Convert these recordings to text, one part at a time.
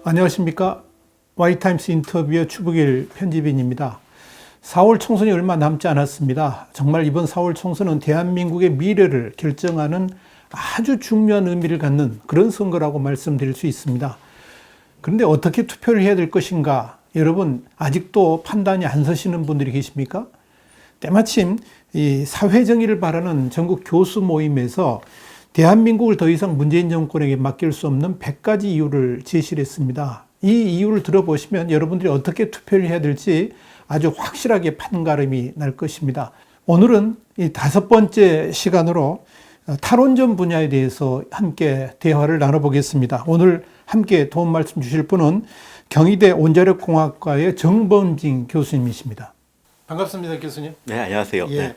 안녕하십니까. Y타임스 인터뷰의 추북일 편집인입니다. 4월 총선이 얼마 남지 않았습니다. 정말 이번 4월 총선은 대한민국의 미래를 결정하는 아주 중요한 의미를 갖는 그런 선거라고 말씀드릴 수 있습니다. 그런데 어떻게 투표를 해야 될 것인가? 여러분 아직도 판단이 안 서시는 분들이 계십니까? 때마침 이 사회정의를 바라는 전국 교수 모임에서 대한민국을 더 이상 문재인 정권에게 맡길 수 없는 100가지 이유를 제시를 했습니다. 이 이유를 들어보시면 여러분들이 어떻게 투표를 해야 될지 아주 확실하게 판가름이 날 것입니다. 오늘은 이 5번째 시간으로 탈원전 분야에 대해서 함께 대화를 나눠보겠습니다. 오늘 함께 도움 말씀 주실 분은 경희대 원자력공학과의 정범진 교수님이십니다. 반갑습니다, 교수님. 네, 안녕하세요. 예.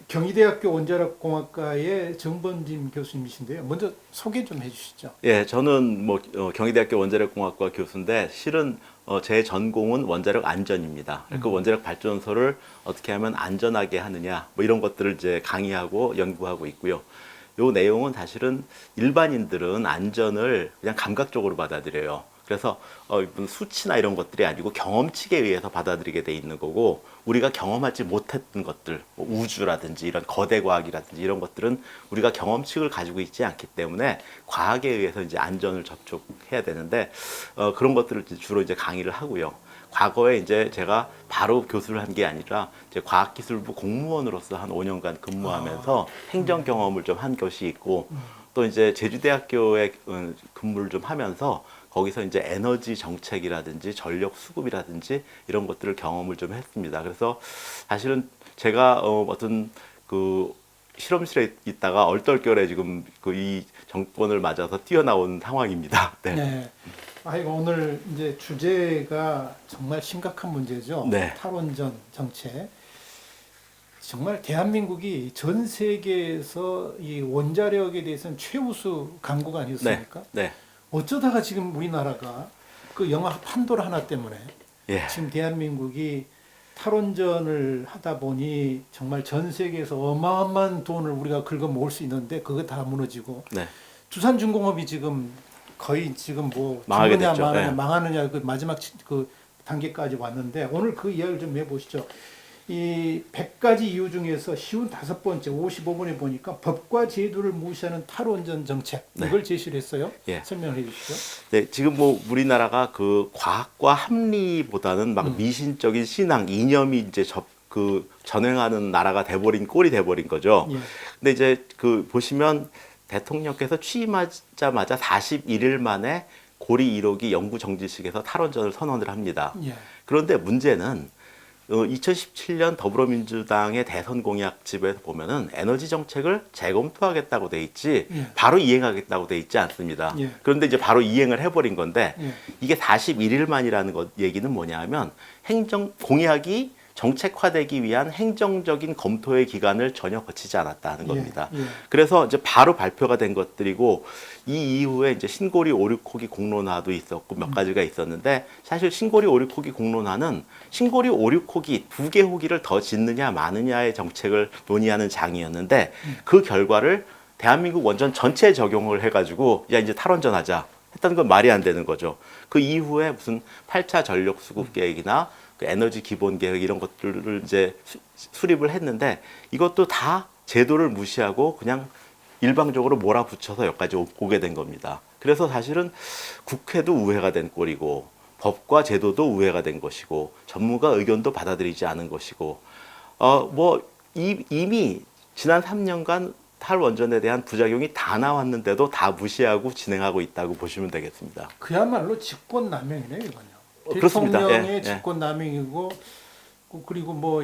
경희대학교 원자력공학과의 정범진 교수님이신데요. 먼저 소개 좀 해주시죠. 예, 저는 경희대학교 원자력공학과 교수인데 실은 제 전공은 원자력 안전입니다. 그 원자력 발전소를 어떻게 하면 안전하게 하느냐 이런 것들을 이제 강의하고 연구하고 있고요. 요 내용은 사실은 일반인들은 안전을 그냥 감각적으로 받아들여요. 그래서 수치나 이런 것들이 아니고 경험칙에 의해서 받아들이게 돼 있는 거고, 우리가 경험하지 못했던 것들, 우주라든지 이런 거대 과학이라든지 이런 것들은 우리가 경험칙을 가지고 있지 않기 때문에 과학에 의해서 이제 안전을 접촉해야 되는데, 그런 것들을 주로 이제 강의를 하고요. 과거에 이제 제가 바로 교수를 한 게 아니라 이제 과학기술부 공무원으로서 한 5년간 근무하면서 행정 경험을 좀 한 것이 있고, 또 이제 제주대학교에 근무를 좀 하면서 거기서 이제 에너지 정책이라든지 전력 수급이라든지 이런 것들을 경험을 좀 했습니다. 그래서 사실은 제가 어떤 그 실험실에 있다가 얼떨결에 지금 이 정권을 맞아서 뛰어나온 상황입니다. 네. 네. 오늘 이제 주제가 정말 심각한 문제죠. 네. 탈원전 정책. 정말 대한민국이 전 세계에서 이 원자력에 대해서는 최우수 강국 아니었습니까? 네. 네. 어쩌다가 지금 우리나라가 그 영화 판도라 하나 때문에 예. 지금 대한민국이 탈원전을 하다 보니 정말 전 세계에서 어마어마한 돈을 우리가 긁어 모을 수 있는데 그거 다 무너지고, 네. 두산중공업이 지금 거의 지금 뭐 망하게 죽느냐 됐죠. 마느냐, 네. 망하느냐 그 마지막 그 단계까지 왔는데, 오늘 그 이야기를 좀 해보시죠. 이 100가지 이유 중에서 쉬운 5번째 55번에 보니까 법과 제도를 무시하는 탈원전 정책, 네. 이걸 제시를 했어요. 예. 설명을 해 주시죠. 네, 지금 우리나라가 그 과학과 합리보다는 막 미신적인 신앙, 이념이 이제 전횡하는 나라가 돼버린 꼴이 돼버린 거죠. 예. 근데 이제 보시면 대통령께서 취임하자마자 41일 만에 고리 1호기 영구 정지식에서 탈원전을 선언을 합니다. 예. 그런데 문제는 2017년 더불어민주당의 대선 공약집에서 보면은 에너지 정책을 재검토하겠다고 돼 있지, 예. 바로 이행하겠다고 돼 있지 않습니다. 예. 그런데 이제 바로 이행을 해버린 건데, 예. 이게 41일 만이라는 얘기는 뭐냐 하면 공약이 정책화되기 위한 행정적인 검토의 기간을 전혀 거치지 않았다는 겁니다. 예. 그래서 이제 바로 발표가 된 것들이고, 이 이후에 이제 신고리 5, 6호기 공론화도 있었고 몇 가지가 있었는데, 사실 신고리 5, 6호기 공론화는 신고리 5, 6호기 2개 호기를 더 짓느냐 마느냐의 정책을 논의하는 장이었는데, 그 결과를 대한민국 원전 전체에 적용을 해가지고 야 이제 탈원전 하자 했다는 건 말이 안 되는 거죠. 그 이후에 무슨 8차 전력 수급 계획이나 그 에너지 기본 계획 이런 것들을 이제 수립을 했는데, 이것도 다 제도를 무시하고 그냥 일방적으로 몰아붙여서 여기까지 오게 된 겁니다. 그래서 사실은 국회도 우회가 된 꼴이고, 법과 제도도 우회가 된 것이고, 전문가 의견도 받아들이지 않은 것이고, 이미 지난 3년간 탈원전에 대한 부작용이 다 나왔는데도 다 무시하고 진행하고 있다고 보시면 되겠습니다. 그야말로 직권남용이네요, 이건요. 그렇습니다. 대통령의 예, 직권남용이고, 그리고 뭐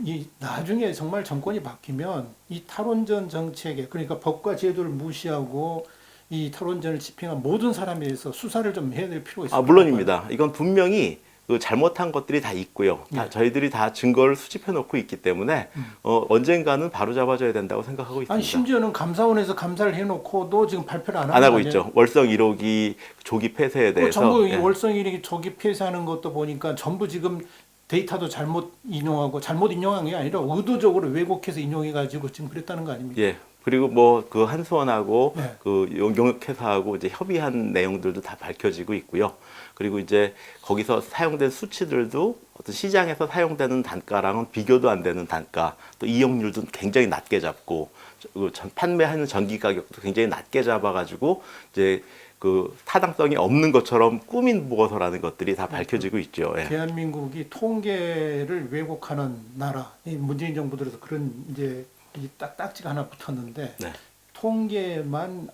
이 나중에 정말 정권이 바뀌면 이 탈원전 정책에, 그러니까 법과 제도를 무시하고 이 탈원전을 집행한 모든 사람에 대해서 수사를 좀 해야 될 필요가 있습니다. 물론입니다. 이건 분명히 잘못한 것들이 다 있고요. 예. 저희들이 다 증거를 수집해 놓고 있기 때문에 언젠가는 바로잡아줘야 된다고 생각하고 있습니다. 아니 심지어는 감사원에서 감사를 해놓고도 지금 발표를 안 하고 있죠. 월성 1호기 조기 폐쇄에 대해서. 전부 예. 월성 1호기 조기 폐쇄하는 것도 보니까 전부 지금 데이터도 잘못 인용하고, 잘못 인용한 게 아니라 의도적으로 왜곡해서 인용해가지고 지금 그랬다는 거 아닙니까? 예. 그리고 뭐 그 한수원하고 네. 그 용역회사하고 이제 협의한 내용들도 다 밝혀지고 있고요. 그리고 이제 거기서 사용된 수치들도 어떤 시장에서 사용되는 단가랑은 비교도 안 되는 단가, 또 이용률도 굉장히 낮게 잡고 판매하는 전기 가격도 굉장히 낮게 잡아가지고 이제 그 타당성이 없는 것처럼 꾸민 보고서라는 것들이 다 밝혀지고 있죠. 예. 대한민국이 통계를 왜곡하는 나라, 이 문재인 정부 들어서 그런 이제 이 딱지가 하나 붙었는데 네. 통계만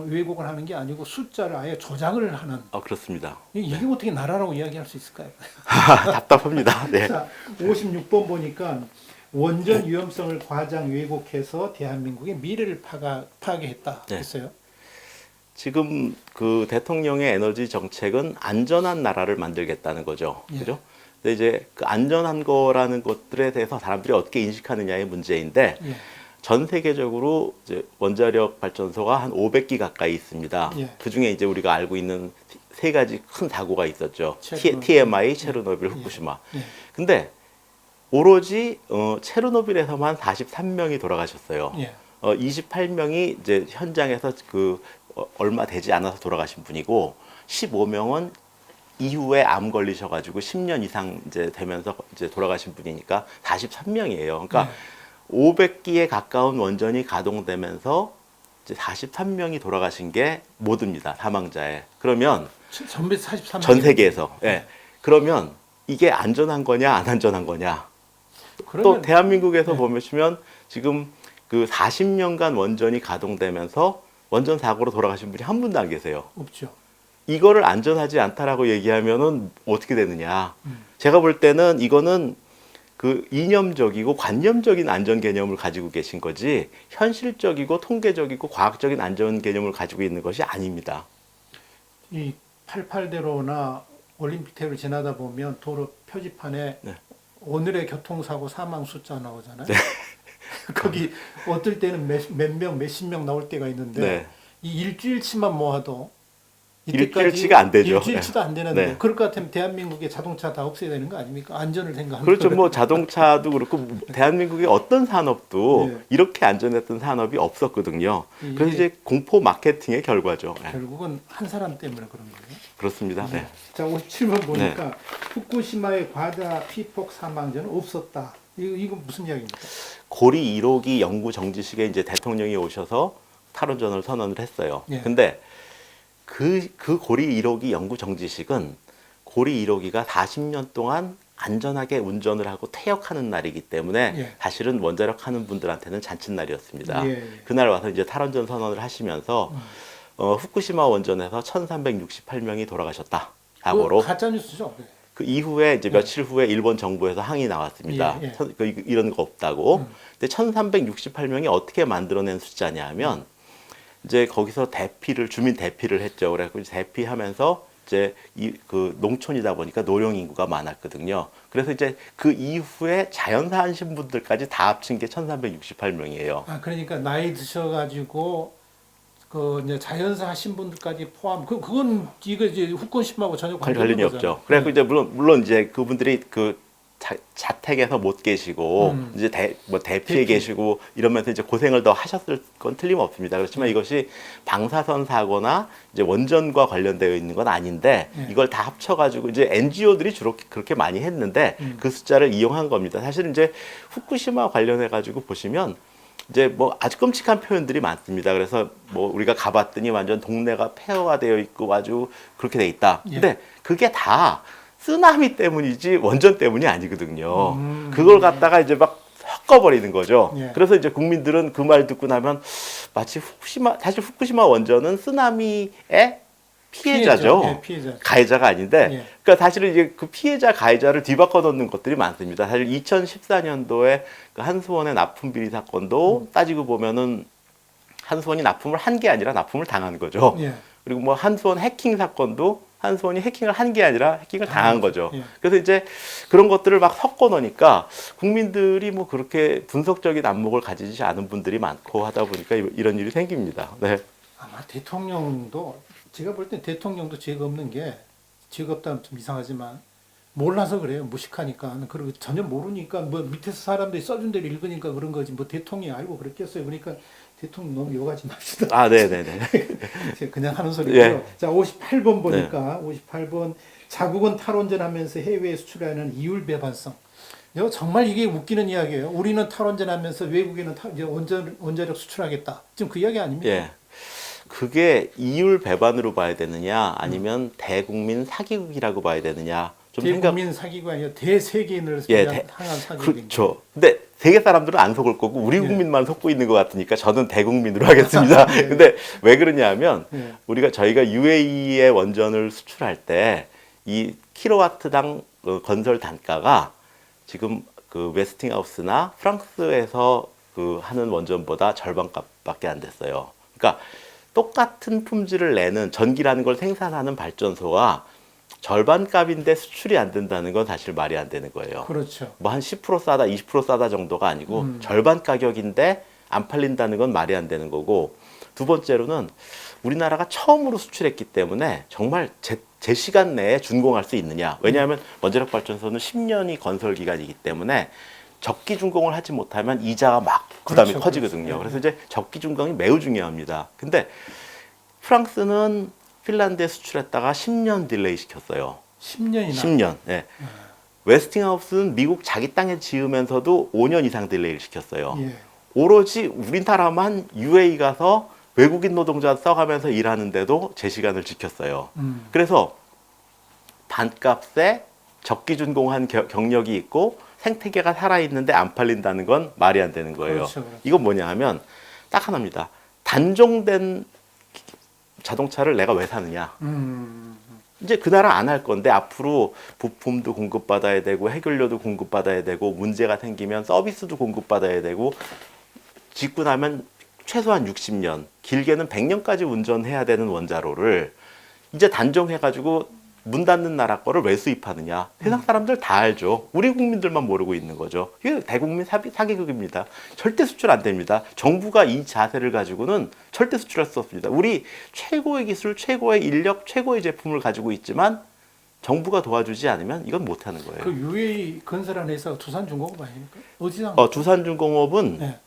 왜곡을 하는 게 아니고 숫자를 아예 조작을 하는 그렇습니다. 이게 어떻게 나라라고 이야기할 수 있을까요? 답답합니다. 네. 자, 56번 보니까 원전 위험성을 과장 왜곡해서 대한민국의 미래를 파괴했다 네. 했어요. 지금 그 대통령의 에너지 정책은 안전한 나라를 만들겠다는 거죠. 예. 그죠? 근데 이제 그 안전한 거라는 것들에 대해서 사람들이 어떻게 인식하느냐의 문제인데 예. 전 세계적으로 이제 원자력 발전소가 한 500기 가까이 있습니다. 예. 그 중에 이제 우리가 알고 있는 세 가지 큰 사고가 있었죠. 체르노빌. TMI, 체르노빌, 후쿠시마. 예. 근데 오로지 체르노빌에서만 43명이 돌아가셨어요. 예. 28명이 이제 현장에서 얼마 되지 않아서 돌아가신 분이고 15명은 이후에 암 걸리셔가지고 10년 이상 이제 되면서 이제 돌아가신 분이니까 43명이에요. 그러니까 500기에 가까운 원전이 가동되면서 이제 43명이 돌아가신 게 모두입니다. 사망자에. 그러면 전부 43명. 전 세계에서. 예. 그러면 이게 안전한 거냐 안 안전한 거냐. 또 대한민국에서 네. 보시면 지금 그 40년간 원전이 가동되면서 원전 사고로 돌아가신 분이 한 분도 안 계세요. 없죠. 이거를 안전하지 않다라고 얘기하면은 어떻게 되느냐. 제가 볼 때는 이거는 그 이념적이고 관념적인 안전 개념을 가지고 계신 거지 현실적이고 통계적이고 과학적인 안전 개념을 가지고 있는 것이 아닙니다. 이 88대로나 올림픽대로 지나다 보면 도로 표지판에 네. 오늘의 교통사고 사망 숫자 나오잖아요. 거기 어떨 때는 몇 명, 몇십 명 나올 때가 있는데 네. 이 일주일치만 모아도 일주일치가 안 되죠. 일주일치도 안 되는데 네. 그럴 것 같으면 대한민국의 자동차 다 없애야 되는 거 아닙니까? 안전을 생각하면. 그렇죠. 뭐 자동차도 그렇고 대한민국의 어떤 산업도 네. 이렇게 안전했던 산업이 없었거든요. 그래서 이제 공포 마케팅의 결과죠. 네. 결국은 한 사람 때문에 그런 거예요. 그렇습니다. 네. 자, 57번 보니까 후쿠시마의 과다 피폭 사망자는 없었다. 이거 무슨 이야기입니까? 고리 1호기 연구 정지식에 이제 대통령이 오셔서 탈원전을 선언을 했어요. 예. 근데 그 고리 1호기 연구 정지식은 고리 1호기가 40년 동안 안전하게 운전을 하고 퇴역하는 날이기 때문에 예. 사실은 원자력 하는 분들한테는 잔칫날이었습니다. 예. 그날 와서 이제 탈원전 선언을 하시면서 후쿠시마 원전에서 1,368명이 돌아가셨다. 사고로. 가짜 뉴스죠. 네. 그 이후에 이제 며칠 후에 일본 정부에서 항의 나왔습니다. 예, 예. 이런 거 없다고. 근데 1,368명이 어떻게 만들어낸 숫자냐 하면 이제 거기서 주민 대피를 했죠. 그래서 대피하면서 이제 그 농촌이다 보니까 노령 인구가 많았거든요. 그래서 이제 그 이후에 자연사 하신 분들까지 다 합친 게 1,368명이에요. 아, 그러니까 나이 드셔가지고 그 이제 자연사 하신 분들까지 포함. 그건 이거 이제 후쿠시마하고 전혀 관련이 없죠. 그래서 이제 물론 이제 그분들이 그 자택에서 못 계시고 이제 대피에 대피. 계시고 이러면서 이제 고생을 더 하셨을 건 틀림없습니다. 그렇지만 이것이 방사선 사고나 이제 원전과 관련되어 있는 건 아닌데 이걸 다 합쳐가지고 이제 NGO들이 주로 그렇게 많이 했는데 그 숫자를 이용한 겁니다. 사실 이제 후쿠시마 관련해가지고 보시면 이제 뭐 아주 끔찍한 표현들이 많습니다. 그래서 뭐 우리가 가봤더니 완전 동네가 폐허화되어 있고 아주 그렇게 돼 있다. 근데 그게 다 쓰나미 때문이지 원전 때문이 아니거든요. 그걸 갖다가 이제 막 섞어버리는 거죠. 예. 그래서 이제 국민들은 그 말 듣고 나면 마치 사실 후쿠시마 원전은 쓰나미의 피해자죠. 예, 피해자. 가해자가 아닌데, 예. 그러니까 사실은 이제 그 피해자 가해자를 뒤바꿔 놓는 것들이 많습니다. 사실 2014년도에 그 한수원의 납품 비리 사건도 따지고 보면은 한수원이 납품을 한 게 아니라 납품을 당한 거죠. 예. 그리고 뭐 한수원 해킹 사건도 한수원이 해킹을 한 게 아니라 해킹을 당한 거죠. 예. 그래서 이제 그런 것들을 막 섞어 놓으니까 국민들이 뭐 그렇게 분석적인 안목을 가지지 않은 분들이 많고 하다 보니까 이런 일이 생깁니다. 네. 아마 대통령도 제가 볼 땐 대통령도 죄가 없는 게 죄가 없다면 좀 이상하지만 몰라서 그래요. 무식하니까. 그리고 전혀 모르니까 뭐 밑에서 사람들이 써준 대로 읽으니까 그런 거지 뭐 대통령이 알고 그랬겠어요. 그러니까 대통령 너무 욕하지 맙시다. 아, 네네네. 그냥 하는 소리고요. 예. 자, 58번 보니까 58번 자국은 탈원전하면서 해외에 수출하는 이율 배반성. 이거 정말 이게 웃기는 이야기예요. 우리는 탈원전하면서 외국에는 이제 원자력 수출하겠다. 지금 그 이야기 아닙니까? 예. 그게 이율 배반으로 봐야 되느냐, 아니면 대국민 사기극이라고 봐야 되느냐. 좀 대국민 사기가 아니라 대세계인을 예, 향한 사기극. 그렇죠. 근데 세계 사람들은 안 속을 거고 우리 예. 국민만 속고 있는 것 같으니까 저는 대국민으로 하겠습니다. 근데 왜 그러냐면 예. 저희가 UAE에 원전을 수출할 때 이 킬로와트당 건설 단가가 지금 그 웨스팅하우스나 프랑스에서 그 하는 원전보다 절반값밖에 안 됐어요. 그러니까 똑같은 품질을 내는 전기라는 걸 생산하는 발전소가 절반 값인데 수출이 안 된다는 건 사실 말이 안 되는 거예요. 그렇죠. 뭐 한 10% 싸다, 20% 싸다 정도가 아니고 절반 가격인데 안 팔린다는 건 말이 안 되는 거고, 두 번째로는 우리나라가 처음으로 수출했기 때문에 정말 제 시간 내에 준공할 수 있느냐. 왜냐하면 원자력 발전소는 10년이 건설 기간이기 때문에 적기 준공을 하지 못하면 이자가 막 부담이 그렇죠, 커지거든요. 그렇죠. 그래서 이제 적기 준공이 매우 중요합니다. 근데 프랑스는 핀란드에 수출했다가 10년 딜레이 시켰어요. 10년이나. 10년. 예. 웨스팅하우스는 미국 자기 땅에 지으면서도 5년 이상 딜레이를 시켰어요. 예. 오로지 우리나라만 UAE 가서 외국인 노동자 써가면서 일하는데도 제 시간을 지켰어요. 그래서 반값에 적기 준공한 경력이 있고 생태계가 살아있는데 안 팔린다는 건 말이 안 되는 거예요. 그렇죠, 그렇죠. 이건 뭐냐 하면 딱 하나입니다. 단종된 자동차를 내가 왜 사느냐. 이제 그 나라 안 할 건데 앞으로 부품도 공급받아야 되고 해결료도 공급받아야 되고 문제가 생기면 서비스도 공급받아야 되고 짓고 나면 최소한 60년, 길게는 100년까지 운전해야 되는 원자로를 이제 단종해가지고 문 닫는 나라 거를 왜 수입하느냐. 세상 사람들 다 알죠. 우리 국민들만 모르고 있는 거죠. 이게 대국민 사기극입니다. 절대 수출 안 됩니다. 정부가 이 자세를 가지고는 절대 수출할 수 없습니다. 우리 최고의 기술, 최고의 인력, 최고의 제품을 가지고 있지만 정부가 도와주지 않으면 이건 못하는 거예요. 그 UAE 건설한 회사가 두산중공업 아닙니까? 어디서? 두산중공업은 예.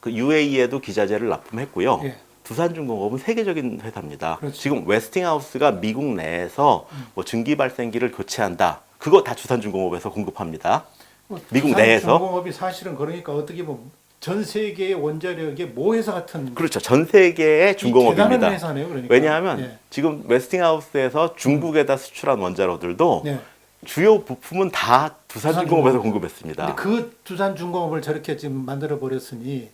그 UAE에도 기자재를 납품했고요. 예. 두산중공업은 세계적인 회사입니다. 그렇죠. 지금 웨스팅하우스가 미국 내에서 뭐 증기 발생기를 교체한다. 그거 다 두산중공업에서 공급합니다. 미국 내에서. 중공업이 사실은 그러니까 어떻게 보면 전 세계의 원자력의 모회사 같은. 그렇죠. 전 세계의 중공업입니다. 대단한 회사네요. 그러니까. 왜냐하면 예. 지금 웨스팅하우스에서 중국에다 수출한 원자로들도 예. 주요 부품은 다 두산중공업에서 두산중공업. 공급했습니다. 근데 그 두산중공업을 저렇게 지금 만들어 버렸으니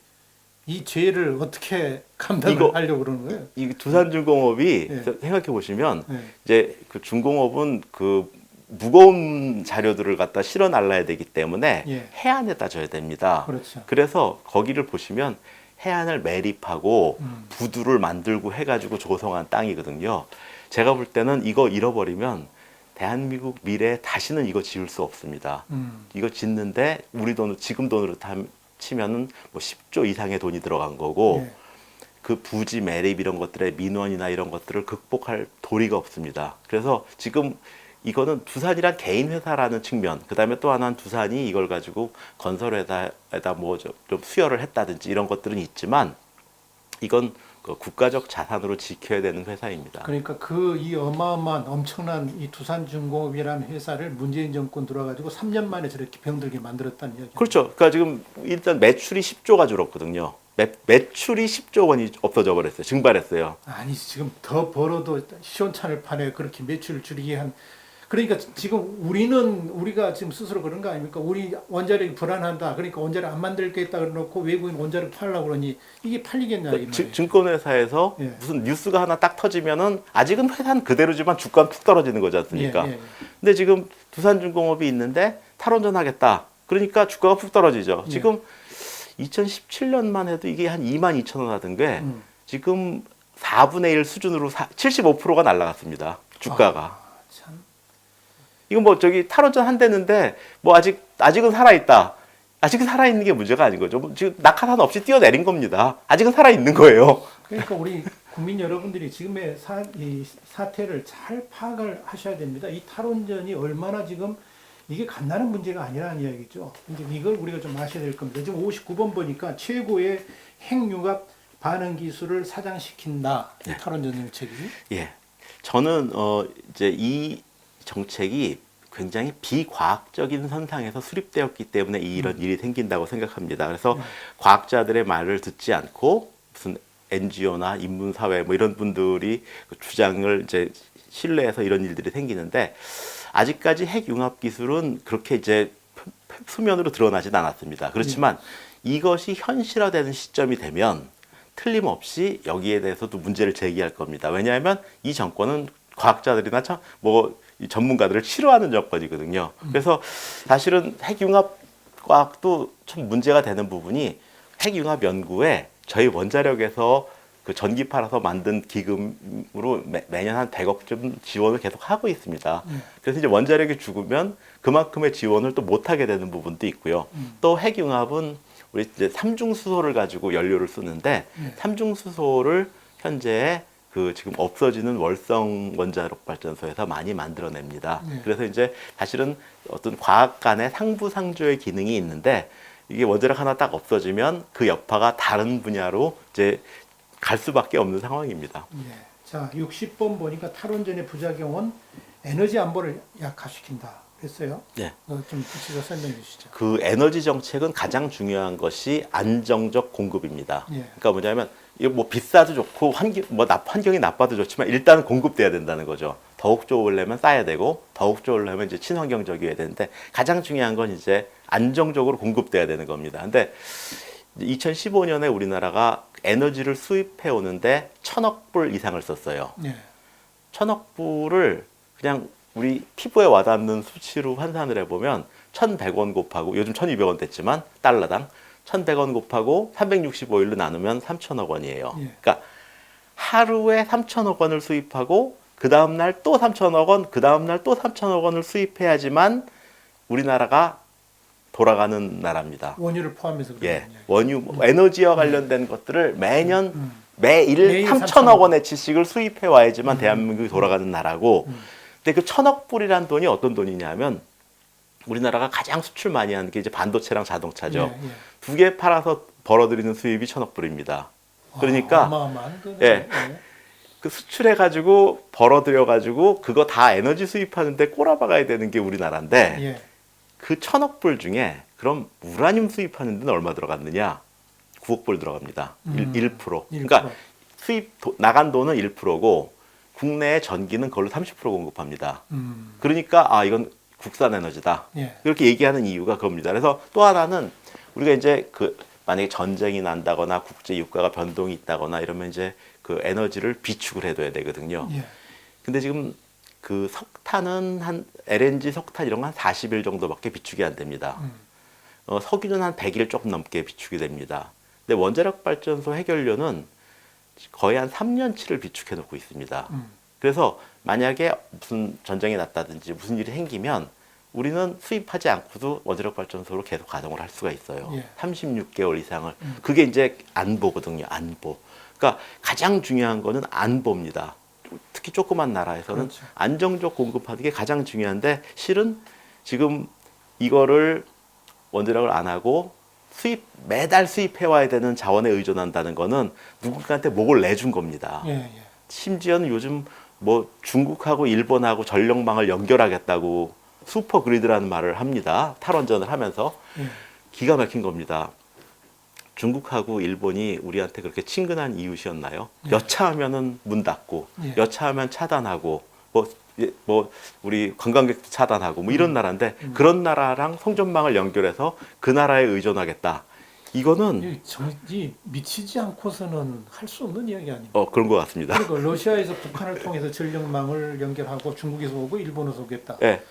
이 죄를 어떻게 감당을 하려고 그러는 거예요? 이 두산중공업이 예. 생각해 보시면 예. 이제 그 중공업은 그 무거운 자료들을 갖다 실어 날라야 되기 때문에 예. 해안에다 줘야 됩니다. 그렇죠. 그래서 거기를 보시면 해안을 매립하고 부두를 만들고 해가지고 조성한 땅이거든요. 제가 볼 때는 이거 잃어버리면 대한민국 미래에 다시는 이거 지을 수 없습니다. 이거 짓는데 우리 돈 지금 돈으로 치면은 뭐 10조 이상의 돈이 들어간 거고 예. 그 부지 매립 이런 것들의 민원이나 이런 것들을 극복할 도리가 없습니다. 그래서 지금 이거는 두산이란 개인 회사라는 측면, 그 다음에 또 하나는 두산이 이걸 가지고 건설회사에다 뭐 좀 수여를 했다든지 이런 것들은 있지만 이건 그 국가적 자산으로 지켜야 되는 회사입니다. 그러니까 그 이 어마어마한 엄청난 이 두산중공업이라는 회사를 문재인 정권 들어가지고 3년 만에 저렇게 병들게 만들었다는 이야기. 그렇죠. 그러니까 지금 일단 매출이 10조가 줄었거든요. 매출이 10조 원이 없어져 버렸어요. 증발했어요. 아니 지금 더 벌어도 시원찮을 판에 그렇게 매출을 줄이게 한. 그러니까 지금 우리가 지금 스스로 그런 거 아닙니까? 우리 원자력이 불안한다. 그러니까 원자력 안 만들겠다 그래놓고 외국인 원자력 팔려고 그러니 이게 팔리겠냐 이 말이에요. 증권회사에서 예. 무슨 뉴스가 하나 딱 터지면은 아직은 회사는 그대로지만 주가는 푹 떨어지는 거지 않습니까? 예, 예, 예. 근데 지금 두산중공업이 있는데 탈원전 하겠다. 그러니까 주가가 푹 떨어지죠. 예. 지금 2017년만 해도 이게 한 22,000원 하던 게 지금 4분의 1 수준으로 75%가 날라갔습니다. 주가가. 참. 이건 뭐 저기 탈원전 한대는데 뭐 아직은 살아있다. 아직은 살아있는 게 문제가 아닌 거죠. 뭐 지금 낙하산 없이 뛰어내린 겁니다. 아직은 살아있는 거예요. 그러니까 우리 국민 여러분들이 지금의 이 사태를 잘 파악을 하셔야 됩니다. 이 탈원전이 얼마나 지금 이게 간단한 문제가 아니라는 이야기죠. 근데 이걸 우리가 좀 아셔야 될 겁니다. 지금 59번 보니까 최고의 핵융합 반응 기술을 사장시킨다. 이 탈원전 정책이. 예. 저는 이제 이 정책이 굉장히 비과학적인 선상에서 수립되었기 때문에 이런 일이 생긴다고 생각합니다. 그래서 과학자들의 말을 듣지 않고 무슨 NGO나 인문사회 뭐 이런 분들이 그 주장을 이제 신뢰해서 이런 일들이 생기는데 아직까지 핵융합 기술은 그렇게 이제 수면으로 드러나진 않았습니다. 그렇지만 이것이 현실화되는 시점이 되면 틀림없이 여기에 대해서도 문제를 제기할 겁니다. 왜냐하면 이 정권은 과학자들이나 뭐 전문가들을 싫어하는 정권이거든요. 그래서 사실은 핵융합 과학도 좀 문제가 되는 부분이 핵융합 연구에 저희 원자력에서 그 전기 팔아서 만든 기금으로 매년 한 100억쯤 지원을 계속 하고 있습니다. 그래서 이제 원자력이 죽으면 그만큼의 지원을 또 못하게 되는 부분도 있고요. 또 핵융합은 우리 이제 삼중수소를 가지고 연료를 쓰는데 삼중수소를 현재 그 지금 없어지는 월성 원자력 발전소에서 많이 만들어냅니다. 그래서 이제 사실은 어떤 과학 간의 상부상조의 기능이 있는데 이게 원자력 하나 딱 없어지면 그 여파가 다른 분야로 이제 갈 수밖에 없는 상황입니다. 예. 자, 60번 보니까 탈원전의 부작용은 에너지 안보를 약화시킨다. 그랬어요. 네. 좀 구체적으로 설명해 주시죠. 그 에너지 정책은 가장 중요한 것이 안정적 공급입니다. 예. 그러니까 뭐냐면 이거 뭐 비싸도 좋고 환경이 나빠도 좋지만 일단은 공급돼야 된다는 거죠. 더욱 좋으려면 싸야 되고 더욱 좋으려면 이제 친환경적이어야 되는데 가장 중요한 건 이제 안정적으로 공급돼야 되는 겁니다. 근데 2015년에 우리나라가 에너지를 수입해 오는데 1,000억 불 이상을 썼어요. 예. 1,000억 불을 그냥 우리 피부에 와닿는 수치로 환산을 해보면 1,100원 곱하고 요즘 1,200원 됐지만 달러당 1,100원 곱하고 365일로 나누면 3,000억 원이에요. 예. 그러니까 하루에 3,000억 원을 수입하고 그 다음 날 또 3,000억 원, 그 다음 날 또 3,000억 원을 수입해야지만 우리나라가 돌아가는 나라입니다. 원유를 포함해서 예, 그러는 원유, 에너지와 관련된 것들을 매년 매일 매일 3,000억 원어치씩을 수입해 와야지만 대한민국이 돌아가는 나라고. 근데 그 1,000억 불이란 돈이 어떤 돈이냐면 우리나라가 가장 수출 많이 하는 게 이제 반도체랑 자동차죠. 예, 예. 두 개 팔아서 벌어들이는 수입이 1,000억 불입니다. 그러니까 어마어마한 거네. 예. 그 수출해가지고 벌어들여가지고 그거 다 에너지 수입하는데 꼬라박아야 되는 게 우리나라인데 예. 그 1,000억 불 중에 그럼 우라늄 수입하는 데는 얼마 들어갔느냐? 9억 불 들어갑니다. 1%. 그러니까 나간 돈은 1%고 국내의 전기는 그걸로 30% 공급합니다. 그러니까 이건 국산 에너지다. 예. 그렇게 얘기하는 이유가 그겁니다. 그래서 또 하나는 우리가 이제 그 만약에 전쟁이 난다거나 국제 유가가 변동이 있다거나 이러면 이제 그 에너지를 비축을 해둬야 되거든요. 예. 근데 지금 그 석탄은 한 LNG 석탄 이런 거 한 40일 정도밖에 비축이 안 됩니다. 석유는 한 100일 조금 넘게 비축이 됩니다. 근데 원자력 발전소 해결료는 거의 한 3년치를 비축해 놓고 있습니다. 그래서 만약에 무슨 전쟁이 났다든지 무슨 일이 생기면 우리는 수입하지 않고도 원자력 발전소로 계속 가동을 할 수가 있어요. 예. 36개월 이상을. 그게 이제 안보거든요. 안보. 그러니까 가장 중요한 거는 안보입니다. 특히 조그만 나라에서는 그렇죠. 안정적 공급하는 게 가장 중요한데 실은 지금 이거를 원자력을 안 하고 매달 수입해 와야 되는 자원에 의존한다는 거는 누군가한테 목을 내준 겁니다. 예, 예. 심지어는 요즘 뭐 중국하고 일본하고 전력망을 연결하겠다고 슈퍼 그리드라는 말을 합니다. 탈원전을 하면서 예. 기가 막힌 겁니다. 중국하고 일본이 우리한테 그렇게 친근한 이웃이었나요? 여차하면은 문 닫고, 예. 여차하면 차단하고, 뭐 우리 관광객도 차단하고 뭐 이런 나라인데 그런 나라랑 송전망을 연결해서 그 나라에 의존하겠다. 이거는 이 미치지 않고서는 할 수 없는 이야기 아닙니까? 그런 것 같습니다. 그리고 러시아에서 북한을 통해서 전력망을 연결하고 중국에서 오고 일본에서 오겠다. 예.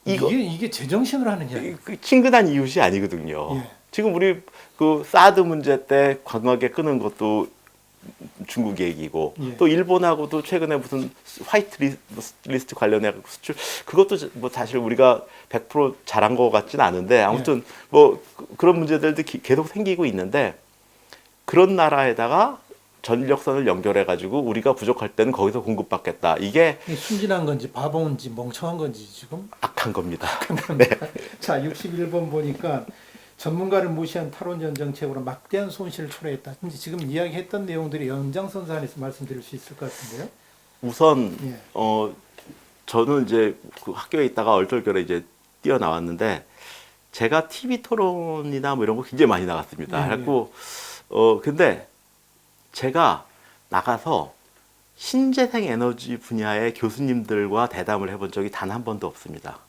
이게 제정신으로 하는 이야기. 친근한 이웃이 아니거든요. 예. 지금 우리 그 사드 문제 때 관광객 끄는 것도 중국 얘기고 예. 또 일본하고도 최근에 무슨 화이트 리스트 관련해 수출 그것도 뭐 사실 우리가 100% 잘한 것 같지는 않은데 아무튼 뭐 그런 문제들도 계속 생기고 있는데 그런 나라에다가 전력선을 연결해 가지고 우리가 부족할 때는 거기서 공급받겠다. 이게 이게 순진한 건지 바본지 멍청한 건지 지금. 악한 겁니다. 네. 자, 61번 보니까 전문가를 무시한 탈원전 정책으로 막대한 손실을 초래했다. 이제 지금 이야기했던 내용들이 연장선상 안에서 말씀드릴 수 있을 것 같은데요. 우선 예. 저는 이제 그 학교에 있다가 얼떨결에 이제 뛰어나왔는데 제가 TV 토론이나 뭐 이런 거 굉장히 많이 나갔습니다. 예, 그래갖고 근데 제가 나가서 신재생 에너지 분야의 교수님들과 대담을 해본 적이 단 한 번도 없습니다.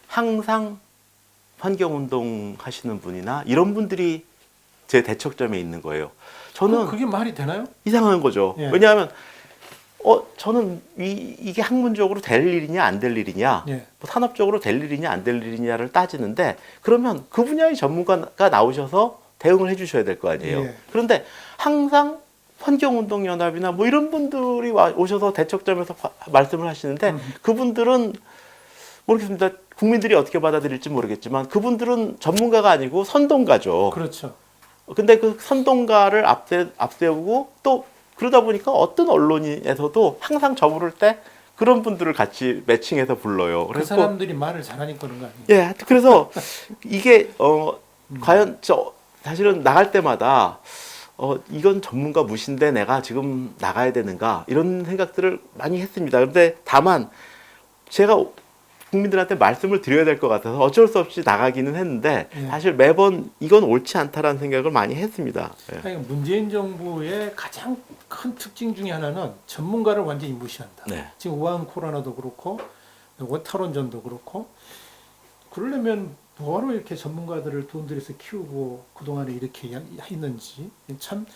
항상 환경운동 하시는 분이나 이런 분들이 제 대척점에 있는 거예요. 저는 그게 말이 되나요? 이상한 거죠. 예. 왜냐하면 저는 이게 학문적으로 될 일이냐 안 될 일이냐, 예. 뭐 산업적으로 될 일이냐 안 될 일이냐를 따지는데 그러면 그 분야의 전문가가 나오셔서 대응을 해주셔야 될 거 아니에요. 예. 그런데 항상 환경운동연합이나 뭐 이런 분들이 오셔서 대척점에서 말씀을 하시는데 그분들은 모르겠습니다. 국민들이 어떻게 받아들일지 모르겠지만 그분들은 전문가가 아니고 선동가죠. 그렇죠. 근데 그 선동가를 앞세우고 또 그러다 보니까 어떤 언론에서도 항상 저 부를 때 그런 분들을 같이 매칭해서 불러요. 그 사람들이 말을 잘하니까 그런 거 아니에요? 예, 그래서 이게 과연 사실은 나갈 때마다 이건 전문가 무신데 내가 지금 나가야 되는가 이런 생각들을 많이 했습니다. 그런데 다만 제가 국민들한테 말씀을 드려야 될 것 같아서 어쩔 수 없이 나가기는 했는데 예. 사실 매번 이건 옳지 않다라는 생각을 많이 했습니다. 예. 그러니까 문재인 정부의 가장 큰 특징 중에 하나는 전문가를 완전히 무시한다. 네. 지금 우한 코로나도 그렇고 탈원전도 그렇고 그러려면 뭐하러 이렇게 전문가들을 돈 들여서 키우고 그동안에 이렇게 했는지 참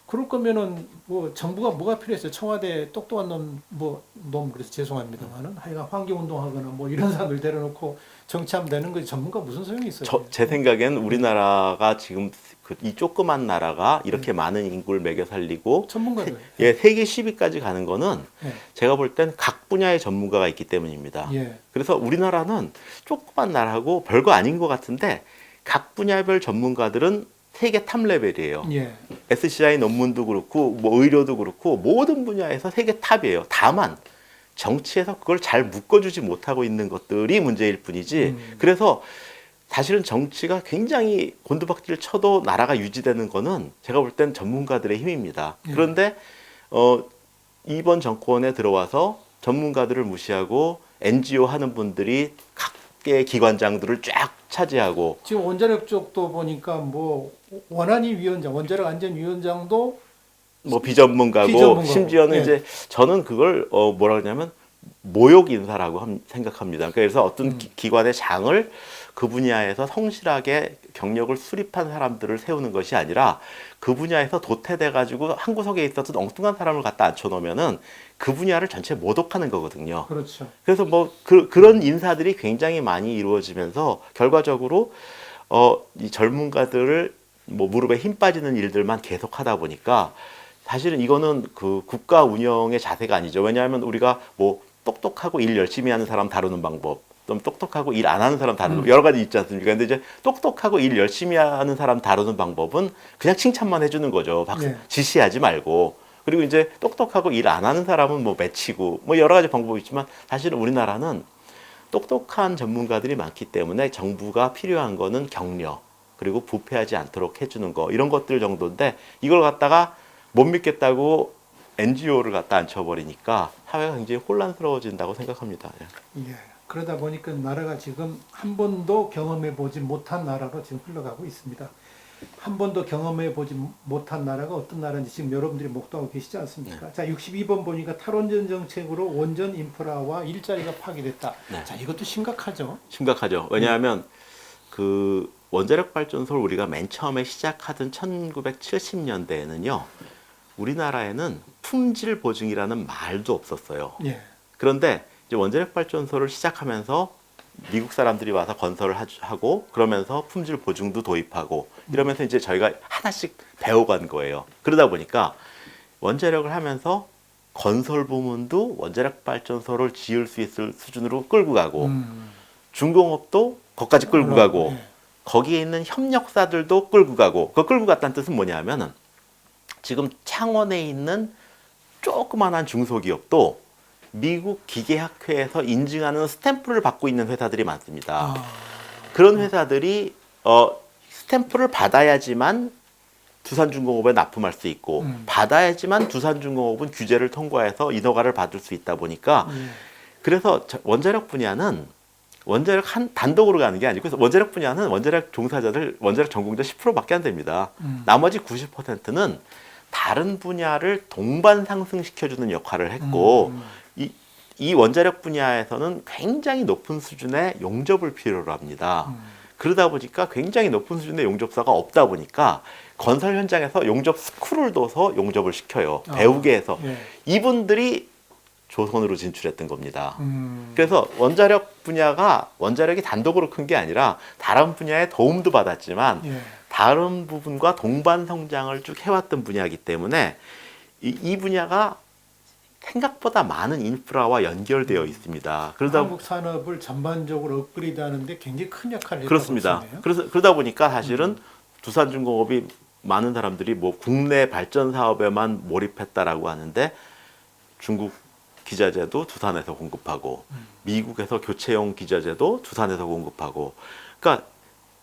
그럴 거면은 뭐 정부가 뭐가 필요했어요. 청와대 똑똑한 놈 그래서 죄송합니다만은 하여간 환경운동하거나 뭐 이런 사람들 데려놓고 정치하면 되는 거지 전문가 무슨 소용이 있어요? 제 생각에는 우리나라가 지금 이 조그만 나라가 이렇게 많은 인구를 먹여 살리고 전문가들. 예, 세계 10위까지 가는 거는 예. 제가 볼 땐 각 분야의 전문가가 있기 때문입니다. 예. 그래서 우리나라는 조그만 나라고 별거 아닌 것 같은데 각 분야별 전문가들은 세계 탑 레벨이에요. 예. SCI 논문도 그렇고 뭐 의료도 그렇고 모든 분야에서 세계 탑이에요. 다만 정치에서 그걸 잘 묶어주지 못하고 있는 것들이 문제일 뿐이지. 그래서 사실은 정치가 굉장히 곤두박질 쳐도 나라가 유지되는 거는 제가 볼 땐 전문가들의 힘입니다. 그런데 이번 정권에 들어와서 전문가들을 무시하고 NGO 하는 분들이 각계 기관장들을 쫙 차지하고 지금 원자력 쪽도 보니까 뭐 원안위 위원장, 원자력 안전위원장도 뭐 비전문가고 심지어는 예. 이제 저는 그걸 뭐라 그러냐면 모욕 인사라고 생각합니다. 그래서 어떤 기관의 장을 그 분야에서 성실하게 경력을 수립한 사람들을 세우는 것이 아니라 그 분야에서 도태돼 가지고 한 구석에 있었던 엉뚱한 사람을 갖다 앉혀놓으면은 그 분야를 전체 모독하는 거거든요. 그렇죠. 그래서 뭐 그런 인사들이 굉장히 많이 이루어지면서 결과적으로 이 전문가들을 뭐 무릎에 힘 빠지는 일들만 계속 하다 보니까 사실은 이거는 그 국가 운영의 자세가 아니죠. 왜냐하면 우리가 뭐 똑똑하고 일 열심히 하는 사람 다루는 방법, 좀 똑똑하고 일 안 하는 사람 다루는 여러 가지 있지 않습니까? 근데 이제 똑똑하고 일 열심히 하는 사람 다루는 방법은 그냥 칭찬만 해주는 거죠. 네. 지시하지 말고. 그리고 이제 똑똑하고 일 안 하는 사람은 뭐 매치고 뭐 여러 가지 방법이 있지만 사실은 우리나라는 똑똑한 전문가들이 많기 때문에 정부가 필요한 거는 격려 그리고 부패하지 않도록 해주는 거 이런 것들 정도인데 이걸 갖다가 못 믿겠다고 NGO를 갖다 앉혀버리니까 사회가 굉장히 혼란스러워진다고 생각합니다. 예. 그러다 보니까 나라가 지금 한 번도 경험해 보지 못한 나라로 지금 흘러가고 있습니다. 한 번도 경험해 보지 못한 나라가 어떤 나라인지 지금 여러분들이 목도하고 계시지 않습니까? 자, 62번 보니까 탈원전 정책으로 원전 인프라와 일자리가 파괴됐다. 네. 자, 이것도 심각하죠. 심각하죠. 왜냐하면 그 원자력 발전소를 우리가 맨 처음에 시작하던 1970년대에는요. 우리나라에는 품질 보증이라는 말도 없었어요. 예. 그런데 이제 원자력 발전소를 시작하면서 미국 사람들이 와서 건설을 하고 그러면서 품질 보증도 도입하고 이러면서 이제 저희가 하나씩 배워간 거예요. 그러다 보니까 원자력을 하면서 건설 부문도 원자력 발전소를 지을 수 있을 수준으로 끌고 가고 중공업도 거기까지 끌고 가고 예. 거기에 있는 협력사들도 끌고 가고 그 끌고 갔다는 뜻은 뭐냐면은 지금 창원에 있는 조그만한 중소기업도 미국 기계학회에서 인증하는 스탬프를 받고 있는 회사들이 많습니다. 그런 회사들이 스탬프를 받아야지만 두산중공업에 납품할 수 있고 받아야지만 두산중공업은 규제를 통과해서 인허가를 받을 수 있다 보니까 그래서 원자력 분야는 원자력 한 단독으로 가는 게 아니고 원자력 분야는 원자력 종사자들 원자력 전공자 10%밖에 안 됩니다. 나머지 90%는 다른 분야를 동반 상승시켜주는 역할을 했고 이 원자력 분야에서는 굉장히 높은 수준의 용접을 필요로 합니다. 그러다 보니까 굉장히 높은 수준의 용접사가 없다 보니까 건설 현장에서 용접 스쿨을 둬서 용접을 시켜요. 배우게 해서. 예. 이분들이 조선으로 진출했던 겁니다. 그래서 원자력 분야가 원자력이 단독으로 큰 게 아니라 다른 분야에 도움도 받았지만 예. 다른 부분과 동반 성장을 쭉 해왔던 분야이기 때문에 이 분야가 생각보다 많은 인프라와 연결되어 있습니다. 한국 산업을 전반적으로 업그레이드하는데 굉장히 큰 역할을 했다고 그렇습니다. 보시네요. 그러다 보니까 사실은 두산중공업이 많은 사람들이 뭐 국내 발전 사업에만 몰입했다라고 하는데 중국 기자재도 두산에서 공급하고 미국에서 교체용 기자재도 두산에서 공급하고 그러니까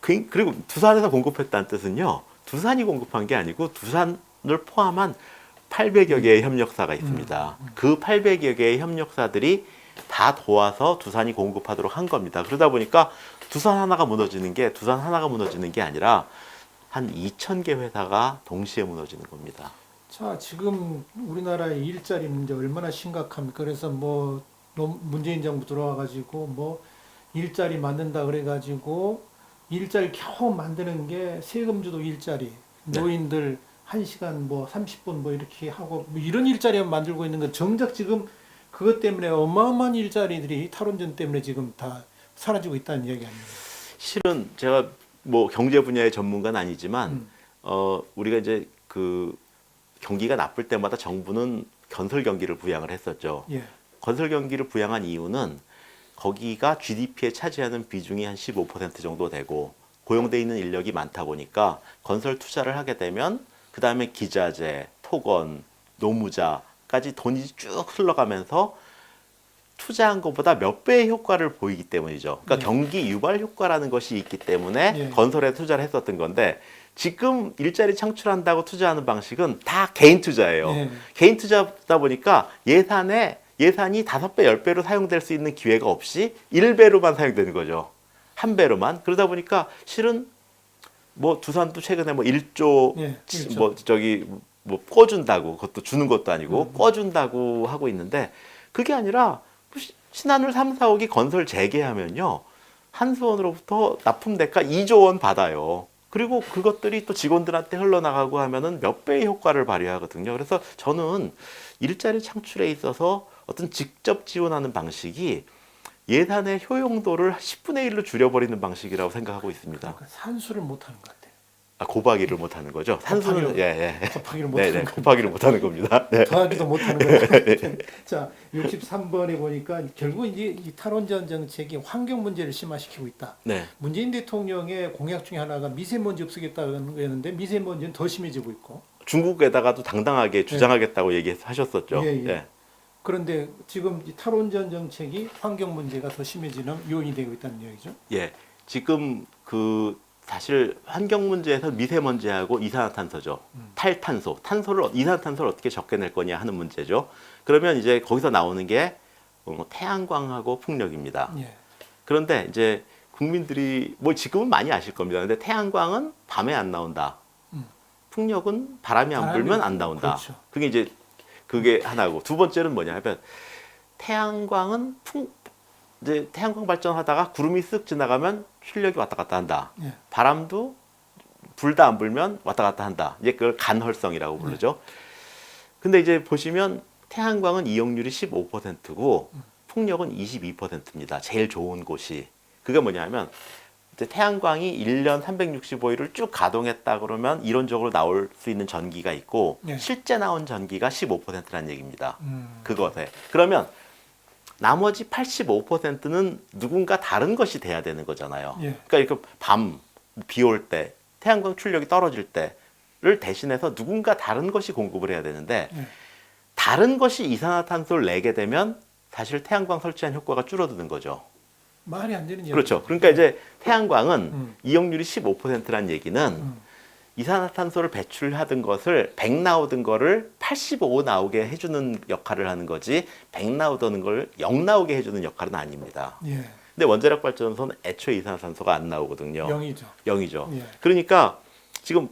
그리고 두산에서 공급했다는 뜻은요. 두산이 공급한 게 아니고 두산을 포함한 800여 개의 협력사가 있습니다. 그 800여 개의 협력사들이 다 도와서 두산이 공급하도록 한 겁니다. 그러다 보니까 두산 하나가 무너지는 게 아니라 한 2,000개 회사가 동시에 무너지는 겁니다. 자, 지금 우리나라의 일자리 문제 얼마나 심각합니까? 그래서 뭐 문재인 정부 들어와가지고 뭐 일자리 만든다 그래가지고 일자리 겨우 만드는 게 세금주도 일자리, 노인들 1시간 뭐 30분 뭐 이렇게 하고 뭐 이런 일자리만 만들고 있는 건 정작 지금 그것 때문에 어마어마한 일자리들이 탈원전 때문에 지금 다 사라지고 있다는 이야기 아닙니까? 실은 제가 뭐 경제 분야의 전문가는 아니지만 우리가 이제 그 경기가 나쁠 때마다 정부는 건설 경기를 부양을 했었죠. 예. 건설 경기를 부양한 이유는 거기가 GDP에 차지하는 비중이 한 15% 정도 되고 고용돼 있는 인력이 많다 보니까 건설 투자를 하게 되면 그 다음에 기자재, 토건, 노무자까지 돈이 쭉 흘러가면서 투자한 것보다 몇 배의 효과를 보이기 때문이죠. 그러니까 경기 유발 효과라는 것이 있기 때문에 건설에 투자를 했었던 건데 지금 일자리 창출한다고 투자하는 방식은 다 개인 투자예요. 개인 투자다 보니까 예산이 5배, 10배로 사용될 수 있는 기회가 없이 1배로만 사용되는 거죠. 1배로만. 그러다 보니까 실은 뭐 두산도 최근에 뭐 1조 뭐 저기 뭐 꿔준다고 그것도 주는 것도 아니고 꿔준다고 하고 있는데 그게 아니라 신한울 3, 4호기 건설 재개하면요 한수원으로부터 납품 대가 2조 원 받아요. 그리고 그것들이 또 직원들한테 흘러나가고 하면은 몇 배의 효과를 발휘하거든요. 그래서 저는 일자리 창출에 있어서 어떤 직접 지원하는 방식이 예산의 효용도를 10분의 1로 줄여버리는 방식이라고 생각하고 있습니다. 그러니까 산수를 못하는 것 같아요. 곱하기를 못하는 거죠. 산수는 곱하기를 못하는 곱하기를 못하는 겁니다. 네. 더하기도 못하는 거예요. 자, 63번에 보니까 결국 이제 이 탈원전 정책이 환경 문제를 심화시키고 있다. 네. 문재인 대통령의 공약 중에 하나가 미세먼지 없애겠다는 거였는데 미세먼지는 더 심해지고 있고. 중국에다가도 당당하게 주장하겠다고 얘기하셨었죠. 예. 그런데 지금 이 탈원전 정책이 환경 문제가 더 심해지는 요인이 되고 있다는 얘기죠. 예. 지금 사실 환경 문제에서 미세먼지하고 이산화탄소죠. 탈탄소, 이산화탄소를 어떻게 적게낼 거냐 하는 문제죠. 그러면 이제 거기서 나오는 게 태양광하고 풍력입니다. 그런데 이제 국민들이 뭐 지금은 많이 아실 겁니다. 근데 태양광은 밤에 안 나온다. 풍력은 바람이 안 불면 안 나온다. 그렇죠. 그게 하나고 두 번째는 뭐냐 하면 태양광은 이제 태양광 발전하다가 구름이 쓱 지나가면 출력이 왔다 갔다 한다. 바람도 불다 안 불면 왔다 갔다 한다. 이제 그걸 간헐성이라고 부르죠. 근데 이제 보시면 태양광은 이용률이 15%고 풍력은 22%입니다. 제일 좋은 곳이. 그게 뭐냐면 이제 태양광이 1년 365일을 쭉 가동했다 그러면 이론적으로 나올 수 있는 전기가 있고 실제 나온 전기가 15%라는 얘기입니다. 그것에. 그러면 나머지 85%는 누군가 다른 것이 돼야 되는 거잖아요. 그러니까 이렇게 비 올 때, 태양광 출력이 떨어질 때를 대신해서 누군가 다른 것이 공급을 해야 되는데 네. 다른 것이 이산화탄소를 내게 되면 사실 태양광 설치한 효과가 줄어드는 거죠. 말이 안 되는 이야기. 그렇죠. 그러니까 이제 태양광은 음. 이용률이 15%라는 얘기는 이산화탄소를 배출하던 것을 100 나오던 거를 85 나오게 해주는 역할을 하는 거지 100 나오던 걸 0 나오게 해주는 역할은 아닙니다. 예. 근데 원자력 발전소는 애초에 이산화탄소가 안 나오거든요. 0이죠. 0이죠. 예. 그러니까 지금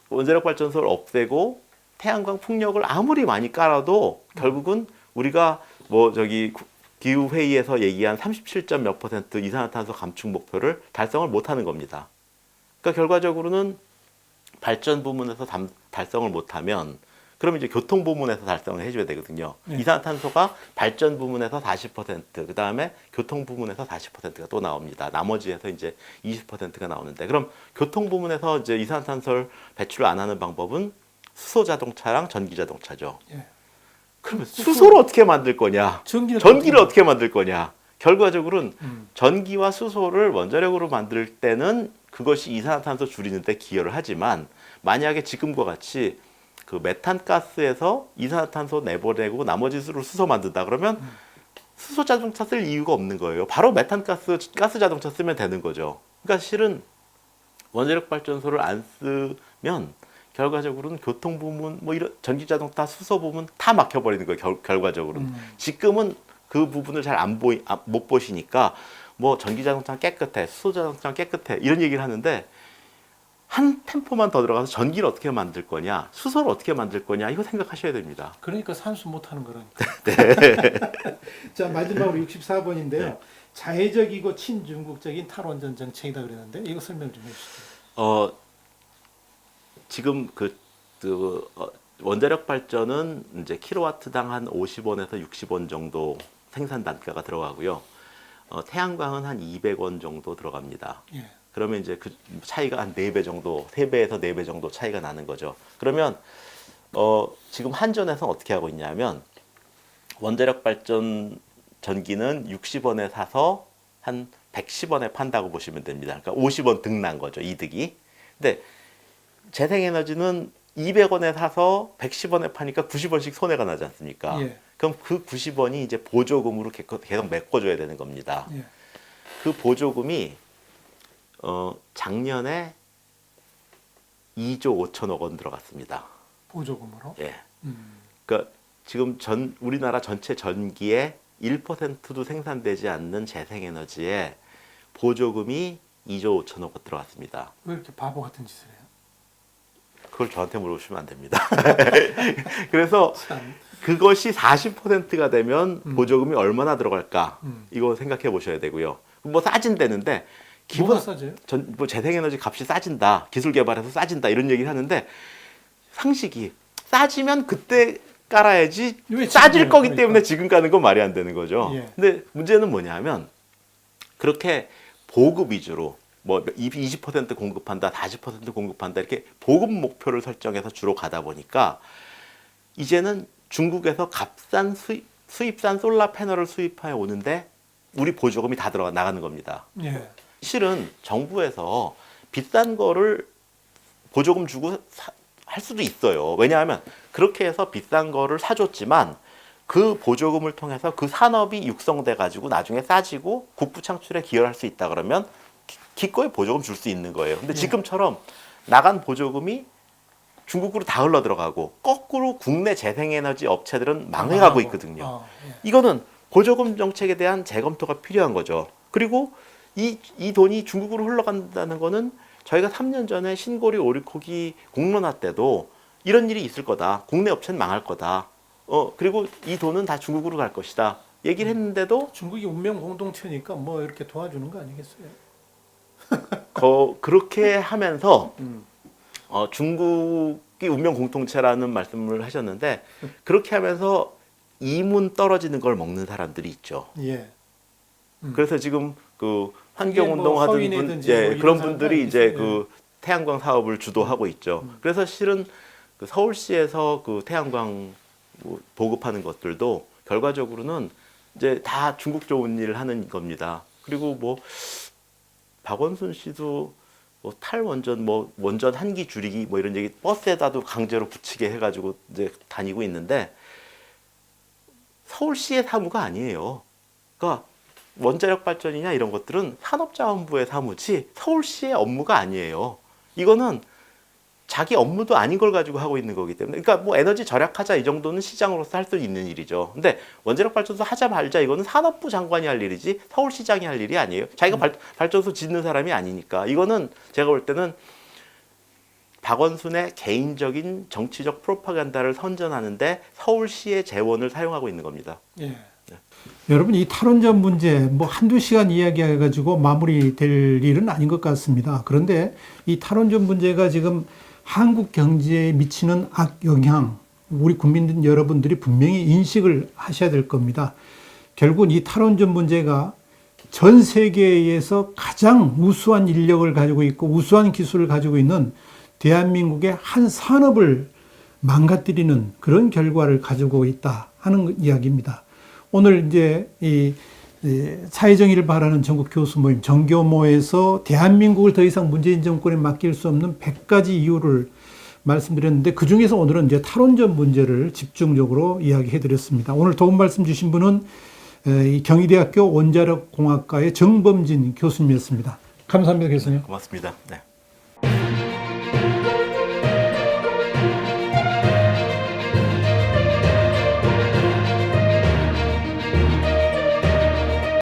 원자력 발전소를 없애고 태양광 풍력을 아무리 많이 깔아도 결국은 우리가 뭐 저기 기후 회의에서 얘기한 37점 몇 % 이산화탄소 감축 목표를 달성을 못 하는 겁니다. 그러니까 결과적으로는 발전 부문에서 달성을 못 하면 그러면 이제 교통 부문에서 달성을 해줘야 되거든요. 네. 이산화탄소가 발전 부문에서 40%, 그 다음에 교통 부문에서 40%가 또 나옵니다. 나머지에서 이제 20%가 나오는데, 그럼 교통 부문에서 이제 이산화탄소를 배출을 안 하는 방법은 수소 자동차랑 전기 자동차죠. 예. 그러면 수소를 어떻게 만들 거냐? 전기를 어떻게 만들 거냐? 결과적으로는 음. 전기와 수소를 원자력으로 만들 때는 그것이 이산화탄소 줄이는 데 기여를 하지만 만약에 지금과 같이 그 메탄가스에서 이산화탄소 내보내고 나머지 수소 만든다 그러면 수소 자동차 쓸 이유가 없는 거예요. 바로 메탄가스 가스 자동차 쓰면 되는 거죠. 그러니까 실은 원자력 발전소를 안 쓰면 결과적으로는 교통 부문 뭐 이런 전기 자동차 수소 부문 다 막혀버리는 거예요. 결과적으로는 지금은 그 부분을 잘 못 보시니까 뭐 전기 자동차는 깨끗해, 수소 자동차는 깨끗해 이런 얘기를 하는데 한 템포만 더 들어가서 전기를 어떻게 만들 거냐, 수소를 어떻게 만들 거냐 이거 생각하셔야 됩니다. 그러니까 산수 못 하는 거라니까. 네. 자, 마지막으로 64번인데요. 네. 자해적이고 친중국적인 탈원전 정책이다 그랬는데 이거 설명 좀 해주시죠. 지금 원자력 발전은 이제 킬로와트당 한 50원에서 60원 정도 생산 단가가 들어가고요. 태양광은 한 200원 정도 들어갑니다. 예. 그러면 이제 그 차이가 한 4배 정도, 3배에서 4배 정도 차이가 나는 거죠. 그러면 지금 한전에서는 어떻게 하고 있냐면 원자력 발전 전기는 60원에 사서 한 110원에 판다고 보시면 됩니다. 그러니까 50원 등난 거죠, 이득이. 근데 재생에너지는 200원에 사서 110원에 파니까 90원씩 손해가 나지 않습니까? 예. 그럼 그 90원이 이제 보조금으로 계속 메꿔줘야 되는 겁니다. 예. 그 보조금이 작년에 2조 5천억 원 들어갔습니다. 보조금으로. 예. 음. 그러니까 지금 우리나라 전체 전기의 1%도 생산되지 않는 재생에너지에 보조금이 2조 5천억 원 들어갔습니다. 왜 이렇게 바보 같은 짓을 해요? 그걸 저한테 물어보시면 안 됩니다. 그래서 참. 그것이 40%가 되면 보조금이 얼마나 들어갈까? 이거 생각해 보셔야 되고요. 뭐 싸진다는데 뭐가 싸져요? 뭐 재생에너지 값이 싸진다, 기술 개발해서 싸진다 이런 얘기를 하는데 상식이 싸지면 그때 깔아야지 왜 싸질 지금 거기 그러니까. 때문에 지금 까는 건 말이 안 되는 거죠. 예. 근데 문제는 뭐냐면 그렇게 보급 위주로 뭐 20% 공급한다, 40% 공급한다 이렇게 보급 목표를 설정해서 주로 가다 보니까 이제는 중국에서 값싼 수입산 솔라 패널을 수입해 오는데 우리 보조금이 다 들어가 나가는 겁니다. 예. 실은 정부에서 비싼 거를 보조금 주고 할 수도 있어요. 왜냐하면 그렇게 해서 비싼 거를 사줬지만 그 보조금을 통해서 그 산업이 육성돼 가지고 나중에 싸지고 국부 창출에 기여를 할 수 있다 그러면 기꺼이 보조금 줄 수 있는 거예요. 근데 지금처럼 나간 보조금이 중국으로 다 흘러 들어가고 거꾸로 국내 재생에너지 업체들은 망해가고 있거든요. 예. 이거는 보조금 정책에 대한 재검토가 필요한 거죠. 그리고 이 돈이 중국으로 흘러간다는 거는 저희가 3년 전에 신고리 오리코기 공론화 때도 이런 일이 있을 거다. 국내 업체는 망할 거다. 그리고 이 돈은 다 중국으로 갈 것이다. 얘기를 했는데도 중국이 운명 공동체니까 뭐 이렇게 도와주는 거 아니겠어요? 그렇게 하면서 음. 중국이 운명 공동체라는 말씀을 하셨는데 그렇게 하면서 이문 떨어지는 걸 먹는 사람들이 있죠. 예. 그래서 지금 그 그게 뭐 환경운동 하던 분, 서인이든지 뭐 이런 그런 사람들 분들이 이제 있어요. 그 태양광 사업을 주도하고 있죠. 그래서 실은 그 서울시에서 그 태양광 뭐 보급하는 것들도 결과적으로는 이제 다 중국 좋은 일을 하는 겁니다. 그리고 뭐 박원순 씨도 뭐 탈원전, 뭐 원전 한기 줄이기 뭐 이런 얘기 버스에다도 강제로 붙이게 해가지고 이제 다니고 있는데 서울시의 사무가 아니에요. 그러니까 원자력 발전이냐 이런 것들은 산업자원부의 사무지 서울시의 업무가 아니에요. 이거는 자기 업무도 아닌 걸 가지고 하고 있는 거기 때문에 그러니까 뭐 에너지 절약하자 이 정도는 시장으로서 할 수 있는 일이죠. 근데 원자력 발전소 하자 말자 이거는 산업부 장관이 할 일이지 서울시장이 할 일이 아니에요. 자기가 발전소 짓는 사람이 아니니까 이거는 제가 볼 때는 박원순의 개인적인 정치적 프로파간다를 선전하는데 서울시의 재원을 사용하고 있는 겁니다. 예. 여러분 이 탈원전 문제 뭐 한두 시간 이야기해가지고 마무리될 일은 아닌 것 같습니다. 그런데 이 탈원전 문제가 지금 한국 경제에 미치는 악영향 우리 국민 여러분들이 분명히 인식을 하셔야 될 겁니다. 결국 이 탈원전 문제가 전 세계에서 가장 우수한 인력을 가지고 있고 우수한 기술을 가지고 있는 대한민국의 한 산업을 망가뜨리는 그런 결과를 가지고 있다 하는 이야기입니다. 오늘 이제 이 사회정의를 바라는 전국 교수 모임 정교모에서 대한민국을 더 이상 문재인 정권에 맡길 수 없는 100가지 이유를 말씀드렸는데 그중에서 오늘은 이제 탈원전 문제를 집중적으로 이야기해 드렸습니다. 오늘 도움 말씀 주신 분은 경희대학교 원자력공학과의 정범진 교수님이었습니다. 감사합니다, 교수님. 고맙습니다. 네.